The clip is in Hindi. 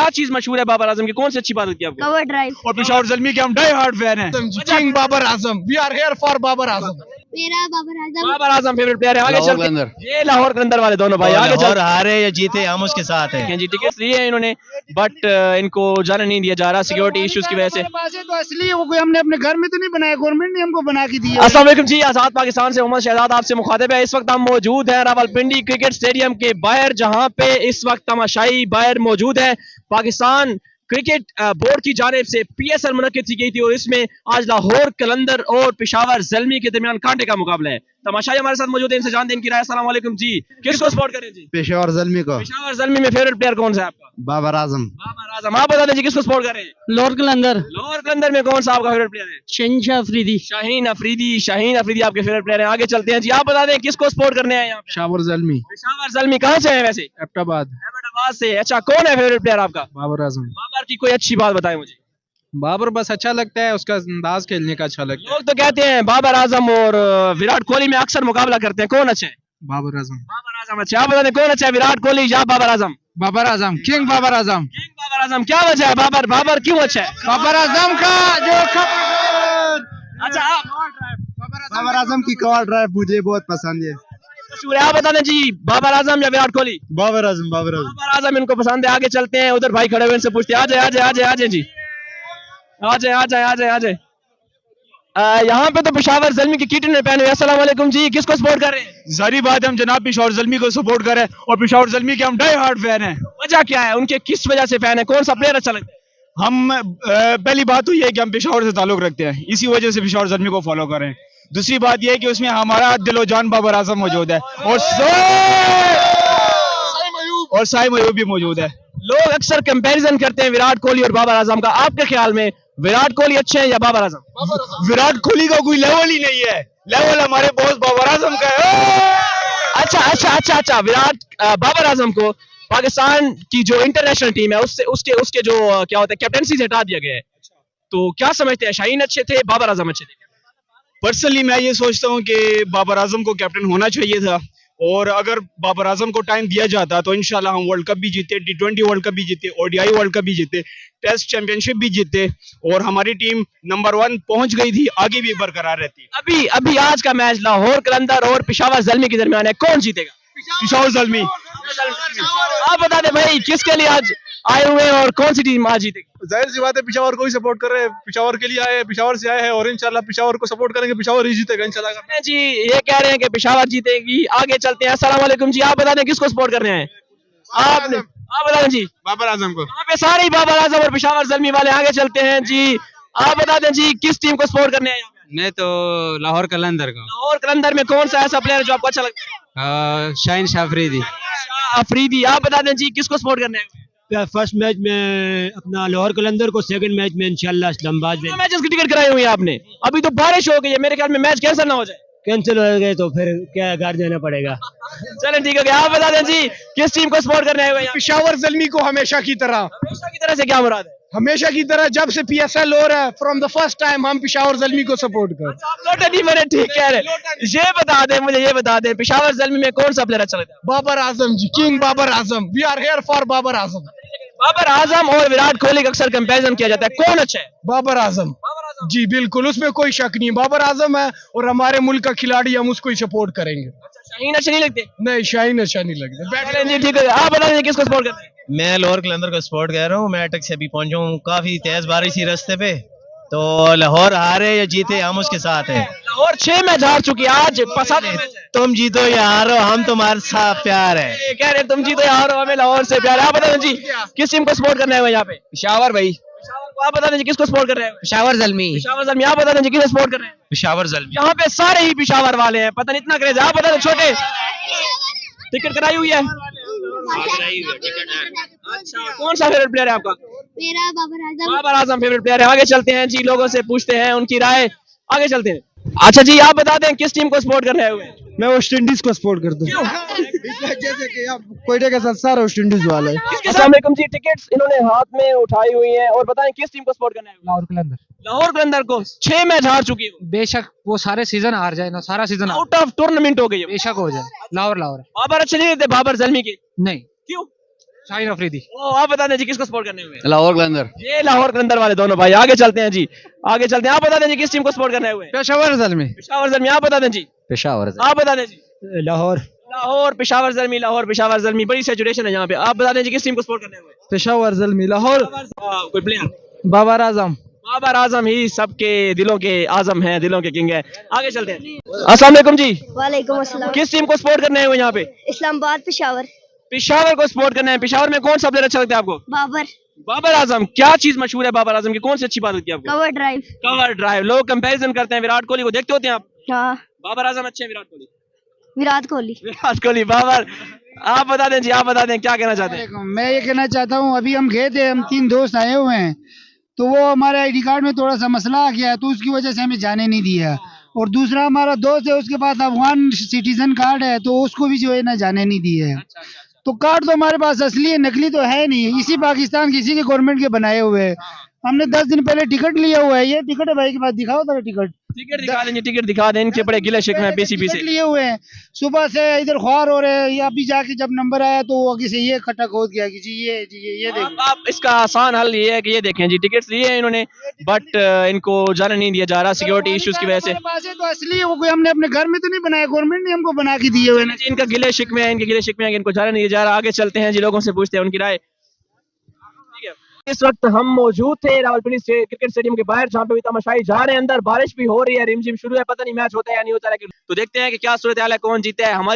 क्या चीज मशहूर है बाबर आजम की, कौन सी अच्छी बात होती है आपको? Cover drive. और पेशावर ज़ल्मी के हम डाई हार्ड फैन हैं। King Babar Azam, we are here for Babar Azam. मेरा बाबर आजम। बाबर आजम फेवरेट प्लेयर है। आगे लाहौर चलते कलंदर। हैं। ये लाहौर कलंदर वाले दोनों भाई आगे लाहौर चलते हारे या जीते हम उसके साथ हैं। हैं जी। टिकट लिए हैं इन्होंने बट इनको जाने नहीं दिया जा रहा सिक्योरिटी इश्यूज की वजह से। तो असली वो कोई हमने अपने घर में तो नहीं बनाया, गवर्नमेंट ने हमको बना के दिया। अस्सलाम वालेकुम जी, आजाद पाकिस्तान से मोहम्मद शहजाद आपसे मुखातिब है। इस वक्त हम मौजूद हैं रावलपिंडी क्रिकेट स्टेडियम के बाहर, जहां पे इस वक्त तमाशाई बाहर मौजूद है। पाकिस्तान क्रिकेट बोर्ड की जानिब से PSL मुनक्किद की गई थी और इसमें आज लाहौर कलंदर और पेशावर ज़ल्मी के दरमियान कांटे का मुकाबला है। तमाशाई हमारे साथ मौजूद है, इनसे जानते हैं इनकी राय। अस्सलाम वालेकुम जी, किसको सपोर्ट करें जी? पेशावर ज़ल्मी को। पेशावर ज़ल्मी में फेवरेट प्लेयर कौन सा है आपका? बाबर आजम। बाबर आजम। आप बता दें जी किसको सपोर्ट करें? लाहौर कलंदर। लाहौर कलंदर में कौन सा आपका फेवरेट प्लेयर है? शहनशाह अफरीदी। शाहीन अफरीदी। शाहीन अफरीदी आपके फेवरेट प्लेयर हैं। आगे चलते हैं जी, आप बता दें किसको सपोर्ट करने हैं यहाँ पे? पेशावर ज़ल्मी। पेशावर ज़ल्मी कहाँ से है वैसे? एबटाबाद। एबटाबाद से। अच्छा, कौन है फेवरेट प्लेयर आपका? बाबर आजम। बाबर की कोई अच्छी बात बताएं मुझे। बाबर बस अच्छा लगता है, उसका अंदाज खेलने का अच्छा लगता लोग तो कहते हैं बाबर आजम और विराट कोहली में अक्सर मुकाबला करते हैं, कौन अच्छा है? है। बाबर आजम। बाबर आजम अच्छा। आप बता दें कौन अच्छा है, विराट कोहली या बाबर आजम? बाबर आजम, किंग बाबर आजम। किंग बाबर आजम। क्या वजह है? बाबर बाबर क्यों अच्छा है? बाबर आजम का जो अच्छा, आप बाबर आजम की कवर ड्राइव मुझे बहुत पसंद है। मशहूर है। आप बता दें जी, बाबर आजम या विराट कोहली? बाबर आजम, बाबर आजम। बाबर आजम इनको पसंद है। आगे चलते हैं, उधर भाई खड़े हुए इनसे पूछते हैं। आ जाए आ जाए आ जाए आ जाए जी, आ जाए आ जाए आ जाए आ जाए। यहाँ पे तो पेशावर ज़ल्मी की किट ने पहने हुए। अस्सलाम वालेकुम जी, किसको सपोर्ट कर रहे हैं? जारी बात है, हम जनाब पेशावर ज़ल्मी को सपोर्ट कर रहे हैं और पेशावर ज़ल्मी के हम डाई हार्ड फैन हैं। वजह क्या है, उनके किस वजह से फैन है, कौन सा प्लेयर अच्छा लगता है? हम पहली बात तो ये है कि हम पेशावर से ताल्लुक रखते हैं, इसी वजह से पेशावर ज़ल्मी को फॉलो करें। दूसरी बात ये है कि उसमें हमारा दिलो जान बाबर आजम मौजूद है और साइम अयूब भी मौजूद है। लोग अक्सर कंपैरिजन करते हैं विराट कोहली और बाबर आजम का। आपके ख्याल में विराट कोहली अच्छे हैं या बाबर आजम? विराट कोहली का कोई लेवल ही नहीं है, लेवल हमारे बॉस बाबर आजम का है। अच्छा अच्छा अच्छा अच्छा। विराट बाबर आजम को पाकिस्तान की जो इंटरनेशनल टीम है उससे उसके उसके जो क्या होता है कैप्टनसी से हटा दिया गया है, तो क्या समझते हैं, शाहीन अच्छे थे, बाबर आजम अच्छे थे? पर्सनली मैं ये सोचता हूँ कि बाबर आजम को कैप्टन होना चाहिए था और अगर बाबर आजम को टाइम दिया जाता तो इंशाल्लाह हम वर्ल्ड कप भी जीते, T20 वर्ल्ड कप भी जीते, ODI वर्ल्ड कप भी जीते, टेस्ट चैंपियनशिप भी जीते और हमारी टीम नंबर 1 पहुंच गई थी, आगे भी बरकरार रहती। अभी अभी आज का मैच लाहौर कलंदर और पेशावर ज़ल्मी के दरमियान है, कौन जीतेगा? पेशावर ज़ल्मी। आप बता दें भाई किसके लिए आज आए हुए हैं और कौन सी टीम आज जीतेगी? जाहिर सी बात है पेशावर को ही सपोर्ट कर रहे हैं, पेशावर के लिए आए हैं, पेशावर से आए हैं और इंशाल्लाह पेशावर को सपोर्ट करेंगे, पेशावर ही जीतेगा इंशाल्लाह। जी ये कह रहे हैं कि पेशावर जीतेगी। आगे चलते हैं। अस्सलाम वालेकुम जी, आप बता दें किसको सपोर्ट कर रहे हैं? आपने आप बता दें जी। बाबर आजम को। यहाँ पे सारे ही बाबर आजम और पेशावर ज़ल्मी वाले। आगे चलते हैं जी, आप बता दें जी किस टीम को सपोर्ट करने हैं यहाँ पे? मैं तो लाहौर कलंदर का। लाहौर कलंदर में कौन सा ऐसा प्लेयर है जो आपको अच्छा लगता है? शाहीन अफरीदी। शाह अफरीदी। आप बता दें जी किसको सपोर्ट करने हैं? फर्स्ट मैच में अपना लाहौर कलंदर को, सेकंड मैच में इंशाल्लाह इस्लामाबाद में। मैचेस की टिकट कराई हुई है आपने? अभी तो बारिश हो गई है, मेरे ख्याल में मैच कैंसिल ना हो जाए। कैंसिल हो गए तो फिर क्या घर जाना पड़ेगा। चलें ठीक हो गया। आप बता दें जी किस टीम को सपोर्ट करने आए हुए हैं? पेशावर ज़ल्मी को हमेशा की तरह, हमेशा की तरह से क्या मुराद है? हमेशा की तरह जब से PSL हो रहा है फ्रॉम द फर्स्ट टाइम हम पेशावर ज़ल्मी को सपोर्ट कर। आप लौटे नहीं बने, ठीक कह रहे हैं। ये बता दें मुझे, ये बता दें पेशावर ज़ल्मी में कौन सा प्लेयर अच्छा लगता है? Babar Azam ji, king Babar Azam, we are here for Babar Azam. Babar Azam और विराट कोहली का अक्सर कंपैरिजन किया जाता है, कौन अच्छा है? बाबर आजम जी, बिल्कुल उसमें कोई शक नहीं, बाबर आजम है और हमारे मुल्क का खिलाड़ी, हम उसको ही सपोर्ट करेंगे। शाहीन अच्छे नहीं लगते? नहीं, शाहीन अच्छा नहीं लगता। चलें जी ठीक है। आप बता दें किसको सपोर्ट करते हैं? मैं लाहौर कलंदर को सपोर्ट कर रहा हूँ। मैं अटक से अभी पहुंचा हूँ, काफी तेज बारिश थी रास्ते पे, तो लाहौर हारे या जीते हम उसके साथ हैं। लाहौर 6 मैच हार चुकी है, आज पसंद तुम जीतो या हारो हम तुम्हारे साथ प्यार है। ये कह रहे हैं तुम जीतो या हारो हमें लाहौर से प्यार है। आप बता दें जी किस टीम को सपोर्ट करने आए हुए हैं यहाँ पे? पेशावर भाई। पेशावर को। आप बता दें जी किसको सपोर्ट कर रहे हैं? पेशावर ज़ल्मी। पेशावर ज़ल्मी। आप बता दें जी किसे सपोर्ट कर रहे हैं? पेशावर ज़ल्मी। यहाँ पे सारे ही पेशावर वाले हैं, पता नहीं इतना क्रेज है। आप बता दें छोटे, टिकट कराई हुई है? अच्छा, कौन सा फेवरेट प्लेयर है आपका? मेरा बाबर आजम। बाबर आजम फेवरेट प्लेयर है। आगे चलते हैं जी, लोगों से पूछते हैं उनकी राय। आगे चलते हैं। अच्छा जी, आप बता दें किस टीम को सपोर्ट करने आए हुए हैं? मैं वेस्ट इंडीज को सपोर्ट करता हूँ। जैसे कि आप कोयटे के साथ सारा वेस्ट इंडीज वाला है। अस्सलाम वालेकुम जी, टिकट्स इन्होंने हाथ में उठाई हुई हैं और बताएं किस टीम को सपोर्ट करना है? लाहौर कलंदर। लाहौर कलंदर को। 6 मैच हार चुकी है, बेशक वो सारे सीजन हार जाए ना, सारा सीजन आउट ऑफ टूर्नामेंट हो गई है। बेशक हो जाए। लाहौर लाहौर बाबर अच्छे नहीं लगते? बाबर ज़ल्मी के नहीं। क्यों? शाहीन अफरीदी। ओ आप बता दें जी किसको सपोर्ट करने हुए हैं? लाहौर कलंदर। ये लाहौर कलंदर वाले दोनों भाई आगे चलते हैं जी, आगे चलते हैं। आप बता दें जी किस टीम को सपोर्ट करने हुए हैं? पेशावर ज़ल्मी। पेशावर ज़ल्मी। आप बता दें जी, पेशावर। आप बता दें जी। लाहौर। लाहौर पेशावर ज़ल्मी, लाहौर पेशावर ज़ल्मी, बड़ी सैचुरेशन है यहाँ पे। आप बता दें जी किस टीम को सपोर्ट करने हुए हैं? पेशावर ज़ल्मी लाहौर। कोई प्लेयर? बाबर आजम। बाबर आजम ही सबके दिलों के आजम हैं, दिलों के किंग है। आगे चलते हैं। अस्सलाम वालेकुम जी, वालेकुम अस्सलाम। किस टीम को सपोर्ट करने हुए यहाँ पे? इस्लामाबाद पेशावर। पेशावर को सपोर्ट करना है। पेशावर में कौन सा प्लेयर अच्छा लगता है आपको? बाबर। बाबर आजम। क्या चीज मशहूर है बाबर आजम की, कौन सी अच्छी बात होती है आपको? Cover drive. Cover drive. लोग कंपैरिजन करते हैं विराट कोहली को, देखते होते हैं आप? हाँ। बाबर आजम अच्छे हैं विराट कोहली? विराट कोहली। विराट कोहली। बाबर आप बता दें जी, आप बता दें क्या कहना चाहते हैं? मैं ये कहना चाहता हूँ, अभी हम गए थे, हम 3 दोस्त आए हुए हैं, तो वो हमारे आईडी कार्ड में थोड़ा सा मसला आ गया, तो उसकी वजह से हमें जाने नहीं दिया। और दूसरा हमारा दोस्त है, उसके पास अफगान सिटीजन कार्ड है, तो उसको भी जो है ना जाने नहीं दिया है। तो कार्ड तो हमारे पास असली है, नकली तो है नहीं, इसी पाकिस्तान किसी के गवर्नमेंट के बनाए हुए हैं। हमने 10 दिन पहले टिकट लिया हुआ है। ये टिकट है भाई के पास, दिखाओ तो टिकट। टिकट दिखा दें जी, टिकट दिखा दें। इनके बड़े गिले शिकवे हैं पीसीबी से। टिकट लिए हुए हैं, सुबह से इधर ख्वार हो रहे हैं। ये अभी जाके जब नंबर आया तो वो आगे से ये खट्टा खोद गया कि ये देखो। आप इसका आसान हल ये है कि ये देखें जी, टिकट्स लिए हैं इन्होंने, बट इनको जाने नहीं दिया जा रहा सिक्योरिटी इश्यूज की वजह से। हमारे पास है तो असली है, वो कोई हमने अपने घर में तो नहीं बनाया, गवर्नमेंट ने हमको बना के दिए हुए हैं। जी, इनका गिले शिकवे हैं, इनके गिले शिकवे हैं कि इनको जाने नहीं दिया जा रहा। आगे चलते हैं जी, लोगों से पूछते हैं उनकी राय। ठीक है, इस वक्त हम मौजूद थे रावलपिंडी क्रिकेट स्टेडियम के बाहर, जहाँ पे भी तमाशाई जा रहे हैं। अंदर बारिश भी हो रही है, रिमझिम शुरू है, पता नहीं मैच होता है या नहीं होता, लेकिन तो देखते हैं कि क्या सूरत हाल है, कौन जीता है। हमारी